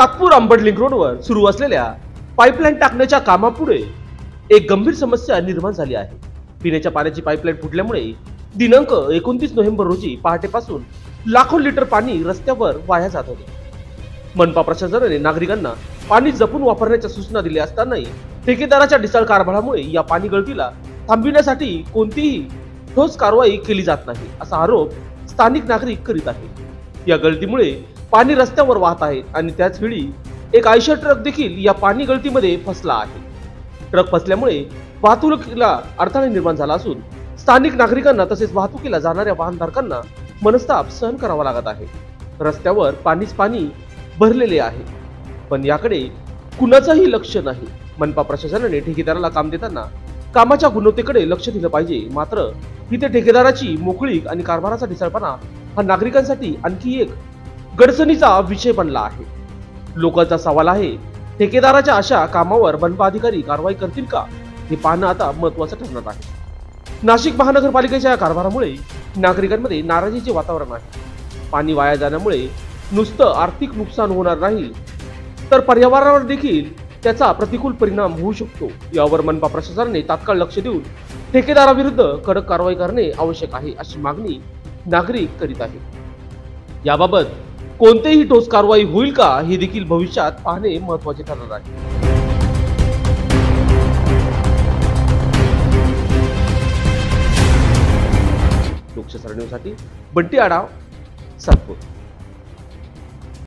Satpur Ambad link रोडवर सुरू असलेल्या पाईपलाईन टाकण्याच्या कामापुढे एक गंभीर समस्या निर्माण झाली आहे। पिण्याच्या पाण्याची पाईपलाईन फुटल्यामुळे दिनांक 29 नोव्हेंबर रोजी पहाटेपासून लाखो लिटर पाणी रस्त्यावर वाया जात होते। मनपा प्रशासनाने नागरिकांना पाणी जपून वापरण्याच्या सूचना दिल्या असतानाही ठेकेदाराच्या ढिसाळ कारभारामुळे या पाणी गळतीला थांबविण्यासाठी कोणतीही ठोस कारवाई केली जात नाही, असा आरोप स्थानिक नागरिक करीत आहेत। या गळतीमुळे पाणी रस्त्यावर वाहत आहे आणि त्याच वेळी एक आयशर ट्रक देखील या पाणी गळतीमध्ये फसला आहे। ट्रक फसल्यामुळे वाहतुकीला अडथळा निर्माण झाला असून स्थानिक नागरिकांना तसेच वाहतुकीला जाणाऱ्या वाहनधारकांना मनस्ताप सहन करावा लागत आहे। रस्त्यावर पाणीच पाणी भरलेले आहे, पण याकडे कुणाचंही लक्ष नाही। मनपा प्रशासनाने ठेकेदाराला काम देताना कामाच्या गुणवत्तेकडे लक्ष दिलं पाहिजे, मात्र इथे ठेकेदाराची मोकळीक आणि कारभाराचा ढिसाळपणा हा नागरिकांसाठी आणखी एक गडसणीचा विषय बनला आहे। लोकांचा सवाल आहे, ठेकेदाराच्या अशा कामावर मनपा अधिकारी कारवाई करतील का, हे पाहणं आता महत्त्वाचं ठरणार आहे। नाशिक महानगरपालिकेच्या या कारभारामुळे नागरिकांमध्ये नाराजीचे वातावरण आहे। पाणी वाया जाण्यामुळे नुसतं आर्थिक नुकसान होणार नाही, तर पर्यावरणावर देखील त्याचा प्रतिकूल परिणाम होऊ शकतो। यावर मनपा प्रशासनाने तात्काळ लक्ष देऊन ठेकेदाराविरुद्ध कडक कारवाई करणे आवश्यक आहे, अशी मागणी नागरिक करीत आहेत। याबाबत कोणतेही ठोस कारवाई होईल का, हे देखील भविष्यात पाहणे महत्त्वाचे ठरणार आहे। लोकशाही न्यूजसाठी बंटी आढाव, सातपूर।